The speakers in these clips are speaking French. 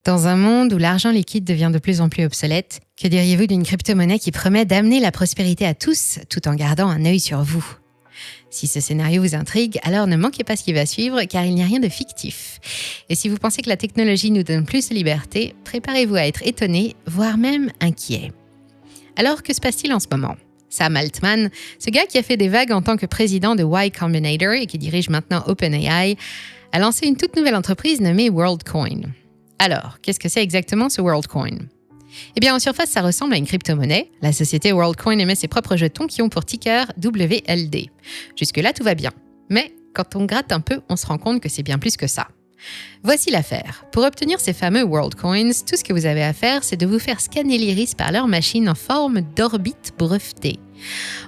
Dans un monde où l'argent liquide devient de plus en plus obsolète, que diriez-vous d'une crypto-monnaie qui promet d'amener la prospérité à tous tout en gardant un œil sur vous ? Si ce scénario vous intrigue, alors ne manquez pas ce qui va suivre car il n'y a rien de fictif. Et si vous pensez que la technologie nous donne plus de liberté, préparez-vous à être étonné, voire même inquiet. Alors que se passe-t-il en ce moment ? Sam Altman, ce gars qui a fait des vagues en tant que président de Y Combinator et qui dirige maintenant OpenAI, a lancé une toute nouvelle entreprise nommée WorldCoin. Alors, qu'est-ce que c'est exactement ce WorldCoin ? Eh bien, en surface, ça ressemble à une crypto-monnaie. La société WorldCoin émet ses propres jetons qui ont pour ticker WLD. Jusque-là, tout va bien. Mais quand on gratte un peu, on se rend compte que c'est bien plus que ça. Voici l'affaire. Pour obtenir ces fameux WorldCoins, tout ce que vous avez à faire, c'est de vous faire scanner l'iris par leur machine en forme d'orbite brevetée.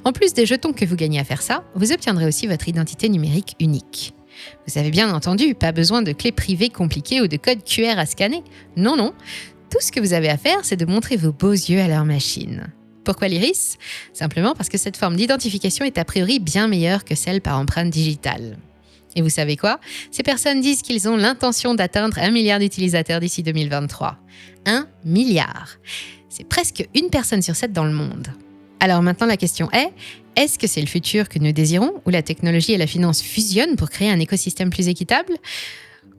En plus des jetons que vous gagnez à faire ça, vous obtiendrez aussi votre identité numérique unique. Vous avez bien entendu, pas besoin de clés privées compliquées ou de codes QR à scanner. Non. Tout ce que vous avez à faire, c'est de montrer vos beaux yeux à leur machine. Pourquoi l'iris ? Simplement parce que cette forme d'identification est a priori bien meilleure que celle par empreinte digitale. Et vous savez quoi ? Ces personnes disent qu'ils ont l'intention d'atteindre 1 milliard d'utilisateurs d'ici 2023. 1 milliard ! C'est presque une personne sur 7 dans le monde. Alors maintenant, la question est-ce que c'est le futur que nous désirons, où la technologie et la finance fusionnent pour créer un écosystème plus équitable ?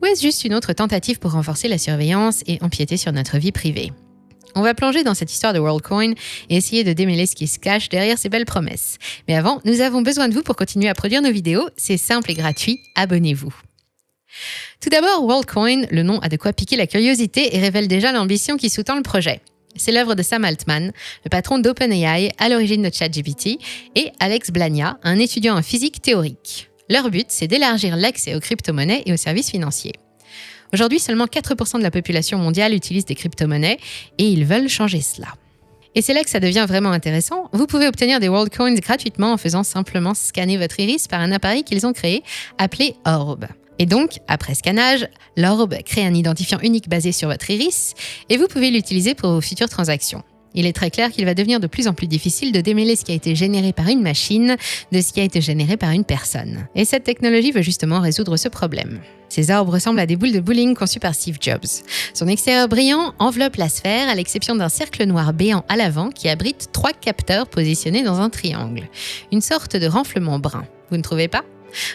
Ou est-ce juste une autre tentative pour renforcer la surveillance et empiéter sur notre vie privée ? On va plonger dans cette histoire de WorldCoin et essayer de démêler ce qui se cache derrière ces belles promesses. Mais avant, nous avons besoin de vous pour continuer à produire nos vidéos. C'est simple et gratuit, abonnez-vous. Tout d'abord, WorldCoin, le nom a de quoi piquer la curiosité et révèle déjà l'ambition qui sous-tend le projet. C'est l'œuvre de Sam Altman, le patron d'OpenAI à l'origine de ChatGPT, et Alex Blania, un étudiant en physique théorique. Leur but, c'est d'élargir l'accès aux crypto-monnaies et aux services financiers. Aujourd'hui, seulement 4% de la population mondiale utilise des crypto-monnaies et ils veulent changer cela. Et c'est là que ça devient vraiment intéressant. Vous pouvez obtenir des WorldCoins gratuitement en faisant simplement scanner votre iris par un appareil qu'ils ont créé appelé Orb. Et donc, après scannage, l'Orb crée un identifiant unique basé sur votre iris et vous pouvez l'utiliser pour vos futures transactions. Il est très clair qu'il va devenir de plus en plus difficile de démêler ce qui a été généré par une machine de ce qui a été généré par une personne. Et cette technologie veut justement résoudre ce problème. Ces orbes ressemblent à des boules de bowling conçues par Steve Jobs. Son extérieur brillant enveloppe la sphère à l'exception d'un cercle noir béant à l'avant qui abrite 3 capteurs positionnés dans un triangle. Une sorte de renflement brun. Vous ne trouvez pas ?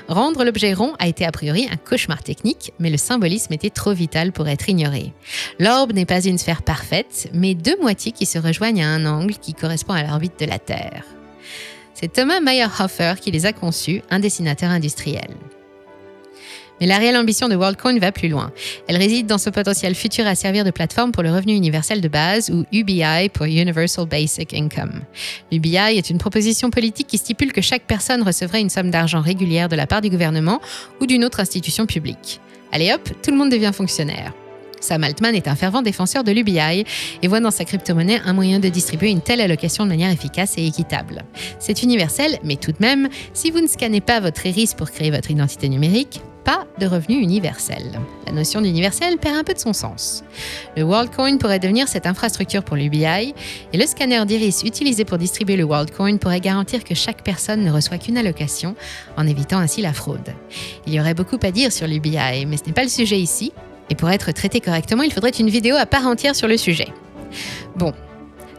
Rendre l'objet rond a été a priori un cauchemar technique, mais le symbolisme était trop vital pour être ignoré. L'orbe n'est pas une sphère parfaite, mais 2 moitiés qui se rejoignent à un angle qui correspond à l'orbite de la Terre. C'est Thomas Meyerhofer qui les a conçus, un dessinateur industriel. Mais la réelle ambition de WorldCoin va plus loin. Elle réside dans ce potentiel futur à servir de plateforme pour le revenu universel de base ou UBI pour Universal Basic Income. L'UBI est une proposition politique qui stipule que chaque personne recevrait une somme d'argent régulière de la part du gouvernement ou d'une autre institution publique. Allez hop, tout le monde devient fonctionnaire. Sam Altman est un fervent défenseur de l'UBI et voit dans sa crypto-monnaie un moyen de distribuer une telle allocation de manière efficace et équitable. C'est universel, mais tout de même, si vous ne scannez pas votre iris pour créer votre identité numérique, pas de revenu universel. La notion d'universel perd un peu de son sens. Le WorldCoin pourrait devenir cette infrastructure pour l'UBI et le scanner d'iris utilisé pour distribuer le WorldCoin pourrait garantir que chaque personne ne reçoit qu'une allocation en évitant ainsi la fraude. Il y aurait beaucoup à dire sur l'UBI, mais ce n'est pas le sujet ici. Et pour être traité correctement, il faudrait une vidéo à part entière sur le sujet. Bon,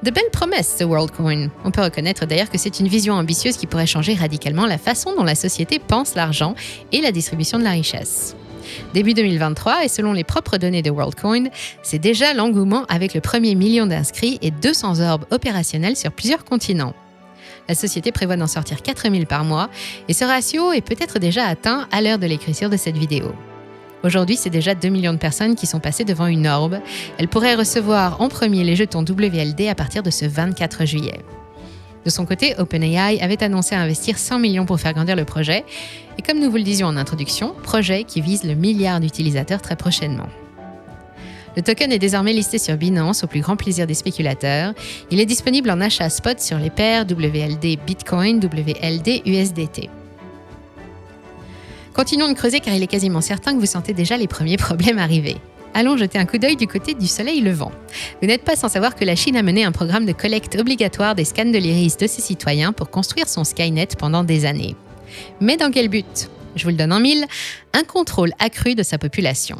de belles promesses ce WorldCoin. On peut reconnaître d'ailleurs que c'est une vision ambitieuse qui pourrait changer radicalement la façon dont la société pense l'argent et la distribution de la richesse. Début 2023, et selon les propres données de WorldCoin, c'est déjà l'engouement avec le premier million d'inscrits et 200 orbes opérationnels sur plusieurs continents. La société prévoit d'en sortir 4000 par mois et ce ratio est peut-être déjà atteint à l'heure de l'écriture de cette vidéo. Aujourd'hui, c'est déjà 2 millions de personnes qui sont passées devant une orbe. Elles pourraient recevoir en premier les jetons WLD à partir de ce 24 juillet. De son côté, OpenAI avait annoncé investir 100 millions pour faire grandir le projet. Et comme nous vous le disions en introduction, projet qui vise le milliard d'utilisateurs très prochainement. Le token est désormais listé sur Binance au plus grand plaisir des spéculateurs. Il est disponible en achat spot sur les paires WLD Bitcoin, WLD USDT. Continuons de creuser car il est quasiment certain que vous sentez déjà les premiers problèmes arriver. Allons jeter un coup d'œil du côté du soleil levant. Vous n'êtes pas sans savoir que la Chine a mené un programme de collecte obligatoire des scans de l'iris de ses citoyens pour construire son Skynet pendant des années. Mais dans quel but ? Je vous le donne en mille, un contrôle accru de sa population.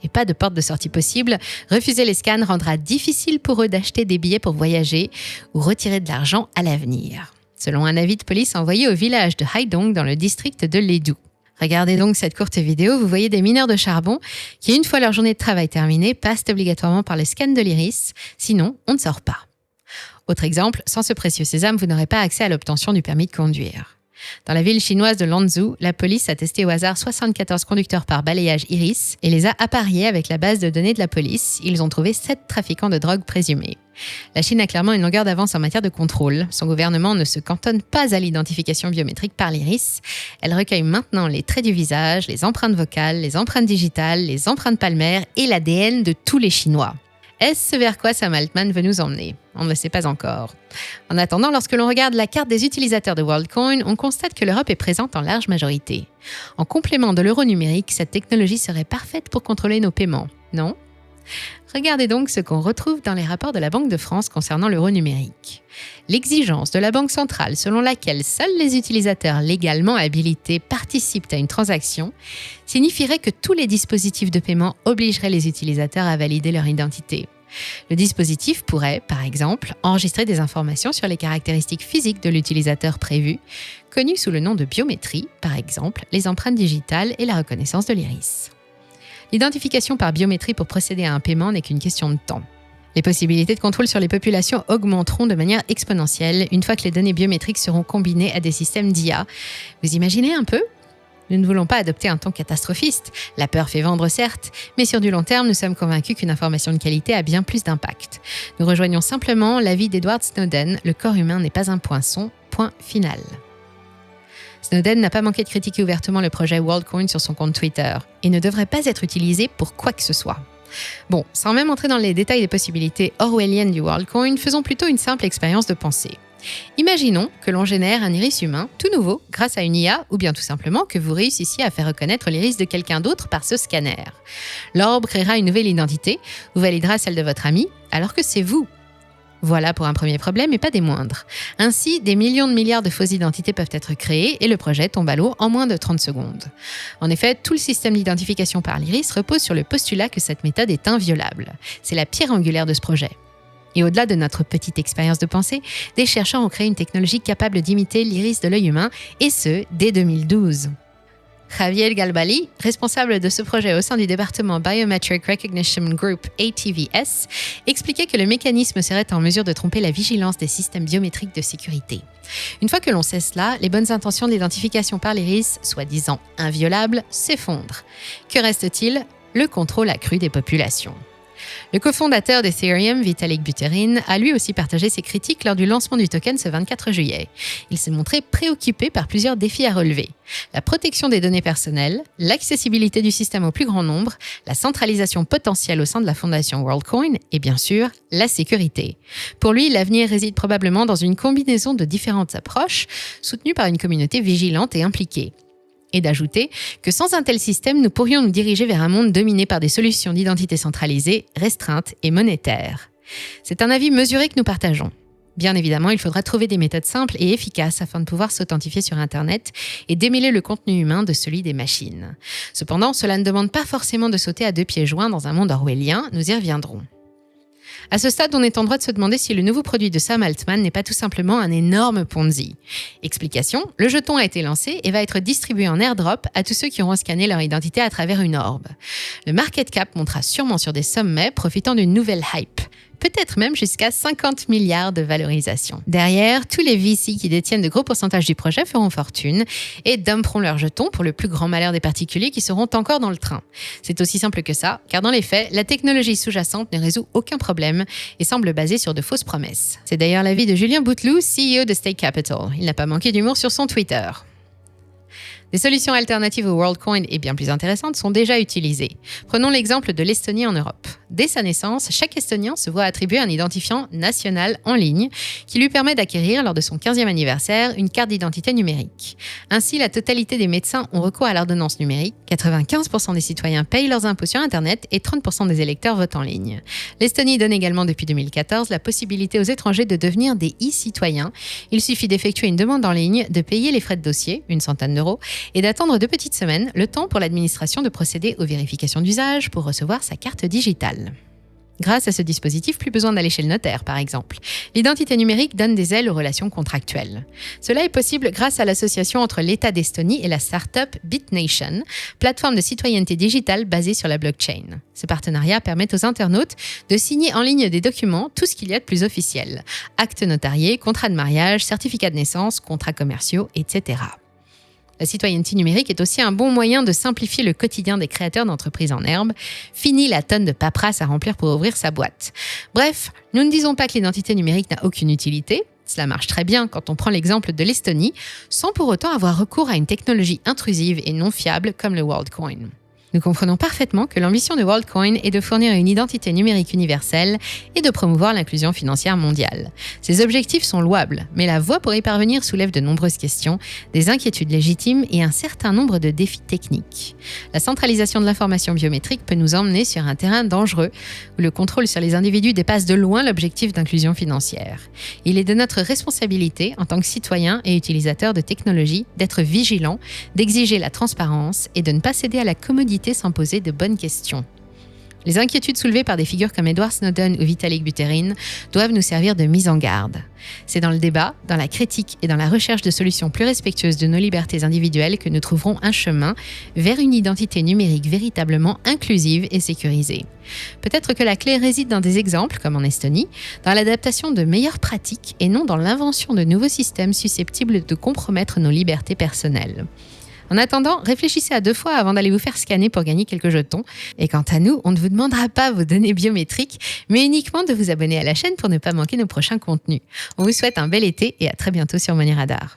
Et pas de porte de sortie possible, refuser les scans rendra difficile pour eux d'acheter des billets pour voyager ou retirer de l'argent à l'avenir. Selon un avis de police envoyé au village de Haidong dans le district de Ledu. Regardez donc cette courte vidéo, vous voyez des mineurs de charbon qui, une fois leur journée de travail terminée, passent obligatoirement par le scan de l'iris, sinon on ne sort pas. Autre exemple, sans ce précieux sésame, vous n'aurez pas accès à l'obtention du permis de conduire. Dans la ville chinoise de Lanzhou, la police a testé au hasard 74 conducteurs par balayage iris et les a appariés avec la base de données de la police. Ils ont trouvé 7 trafiquants de drogue présumés. La Chine a clairement une longueur d'avance en matière de contrôle. Son gouvernement ne se cantonne pas à l'identification biométrique par l'iris. Elle recueille maintenant les traits du visage, les empreintes vocales, les empreintes digitales, les empreintes palmaires et l'ADN de tous les Chinois. Est-ce ce vers quoi Sam Altman veut nous emmener ? On ne le sait pas encore. En attendant, lorsque l'on regarde la carte des utilisateurs de WorldCoin, on constate que l'Europe est présente en large majorité. En complément de l'euro numérique, cette technologie serait parfaite pour contrôler nos paiements, non ? Regardez donc ce qu'on retrouve dans les rapports de la Banque de France concernant l'euro numérique. L'exigence de la Banque centrale selon laquelle seuls les utilisateurs légalement habilités participent à une transaction signifierait que tous les dispositifs de paiement obligeraient les utilisateurs à valider leur identité. Le dispositif pourrait, par exemple, enregistrer des informations sur les caractéristiques physiques de l'utilisateur prévu, connues sous le nom de biométrie, par exemple les empreintes digitales et la reconnaissance de l'iris. L'identification par biométrie pour procéder à un paiement n'est qu'une question de temps. Les possibilités de contrôle sur les populations augmenteront de manière exponentielle une fois que les données biométriques seront combinées à des systèmes d'IA. Vous imaginez un peu ? Nous ne voulons pas adopter un ton catastrophiste. La peur fait vendre, certes, mais sur du long terme, nous sommes convaincus qu'une information de qualité a bien plus d'impact. Nous rejoignons simplement l'avis d'Edward Snowden, le corps humain n'est pas un poinçon, point final. Snowden n'a pas manqué de critiquer ouvertement le projet WorldCoin sur son compte Twitter et ne devrait pas être utilisé pour quoi que ce soit. Bon, sans même entrer dans les détails des possibilités orwelliennes du WorldCoin, faisons plutôt une simple expérience de pensée. Imaginons que l'on génère un iris humain tout nouveau grâce à une IA ou bien tout simplement que vous réussissiez à faire reconnaître l'iris de quelqu'un d'autre par ce scanner. L'orbe créera une nouvelle identité ou validera celle de votre ami alors que c'est vous. Voilà pour un premier problème et pas des moindres. Ainsi, des millions de milliards de fausses identités peuvent être créées et le projet tombe à l'eau en moins de 30 secondes. En effet, tout le système d'identification par l'iris repose sur le postulat que cette méthode est inviolable. C'est la pierre angulaire de ce projet. Et au-delà de notre petite expérience de pensée, des chercheurs ont créé une technologie capable d'imiter l'iris de l'œil humain, et ce, dès 2012. Javier Galbali, responsable de ce projet au sein du département Biometric Recognition Group ATVS, expliquait que le mécanisme serait en mesure de tromper la vigilance des systèmes biométriques de sécurité. Une fois que l'on sait cela, les bonnes intentions d'identification par l'iris, soi-disant inviolables, s'effondrent. Que reste-t-il ? Le contrôle accru des populations. Le cofondateur d'Ethereum, Vitalik Buterin, a lui aussi partagé ses critiques lors du lancement du token ce 24 juillet. Il s'est montré préoccupé par plusieurs défis à relever. La protection des données personnelles, l'accessibilité du système au plus grand nombre, la centralisation potentielle au sein de la fondation WorldCoin et bien sûr, la sécurité. Pour lui, l'avenir réside probablement dans une combinaison de différentes approches soutenues par une communauté vigilante et impliquée. Et d'ajouter que sans un tel système, nous pourrions nous diriger vers un monde dominé par des solutions d'identité centralisées, restreintes et monétaires. C'est un avis mesuré que nous partageons. Bien évidemment, il faudra trouver des méthodes simples et efficaces afin de pouvoir s'authentifier sur Internet et démêler le contenu humain de celui des machines. Cependant, cela ne demande pas forcément de sauter à 2 pieds joints dans un monde orwellien, nous y reviendrons. À ce stade, on est en droit de se demander si le nouveau produit de Sam Altman n'est pas tout simplement un énorme Ponzi. Explication, le jeton a été lancé et va être distribué en airdrop à tous ceux qui auront scanné leur identité à travers une orbe. Le market cap montera sûrement sur des sommets profitant d'une nouvelle hype. Peut-être même jusqu'à 50 milliards de valorisation. Derrière, tous les VC qui détiennent de gros pourcentages du projet feront fortune et dumperont leurs jetons pour le plus grand malheur des particuliers qui seront encore dans le train. C'est aussi simple que ça, car dans les faits, la technologie sous-jacente ne résout aucun problème et semble basée sur de fausses promesses. C'est d'ailleurs l'avis de Julien Bouteloup, CEO de Stake Capital. Il n'a pas manqué d'humour sur son Twitter. Des solutions alternatives au WorldCoin et bien plus intéressantes sont déjà utilisées. Prenons l'exemple de l'Estonie en Europe. Dès sa naissance, chaque Estonien se voit attribuer un identifiant national en ligne qui lui permet d'acquérir, lors de son 15e anniversaire, une carte d'identité numérique. Ainsi, la totalité des médecins ont recours à l'ordonnance numérique, 95% des citoyens payent leurs impôts sur Internet et 30% des électeurs votent en ligne. L'Estonie donne également depuis 2014 la possibilité aux étrangers de devenir des e-citoyens. Il suffit d'effectuer une demande en ligne, de payer les frais de dossier, une centaine d'euros, et d'attendre 2 petites semaines, le temps pour l'administration de procéder aux vérifications d'usage pour recevoir sa carte digitale. Grâce à ce dispositif, plus besoin d'aller chez le notaire, par exemple. L'identité numérique donne des ailes aux relations contractuelles. Cela est possible grâce à l'association entre l'État d'Estonie et la start-up BitNation, plateforme de citoyenneté digitale basée sur la blockchain. Ce partenariat permet aux internautes de signer en ligne des documents, tout ce qu'il y a de plus officiel. Actes notariés, contrats de mariage, certificats de naissance, contrats commerciaux, etc. La citoyenneté numérique est aussi un bon moyen de simplifier le quotidien des créateurs d'entreprises en herbe. Fini la tonne de paperasse à remplir pour ouvrir sa boîte. Bref, nous ne disons pas que l'identité numérique n'a aucune utilité. Cela marche très bien quand on prend l'exemple de l'Estonie, sans pour autant avoir recours à une technologie intrusive et non fiable comme le WorldCoin. Nous comprenons parfaitement que l'ambition de WorldCoin est de fournir une identité numérique universelle et de promouvoir l'inclusion financière mondiale. Ces objectifs sont louables, mais la voie pour y parvenir soulève de nombreuses questions, des inquiétudes légitimes et un certain nombre de défis techniques. La centralisation de l'information biométrique peut nous emmener sur un terrain dangereux, où le contrôle sur les individus dépasse de loin l'objectif d'inclusion financière. Il est de notre responsabilité, en tant que citoyens et utilisateurs de technologies, d'être vigilants, d'exiger la transparence et de ne pas céder à la commodité sans poser de bonnes questions. Les inquiétudes soulevées par des figures comme Edward Snowden ou Vitalik Buterin doivent nous servir de mise en garde. C'est dans le débat, dans la critique et dans la recherche de solutions plus respectueuses de nos libertés individuelles que nous trouverons un chemin vers une identité numérique véritablement inclusive et sécurisée. Peut-être que la clé réside dans des exemples, comme en Estonie, dans l'adaptation de meilleures pratiques et non dans l'invention de nouveaux systèmes susceptibles de compromettre nos libertés personnelles. En attendant, réfléchissez à 2 fois avant d'aller vous faire scanner pour gagner quelques jetons. Et quant à nous, on ne vous demandera pas vos données biométriques, mais uniquement de vous abonner à la chaîne pour ne pas manquer nos prochains contenus. On vous souhaite un bel été et à très bientôt sur Money Radar.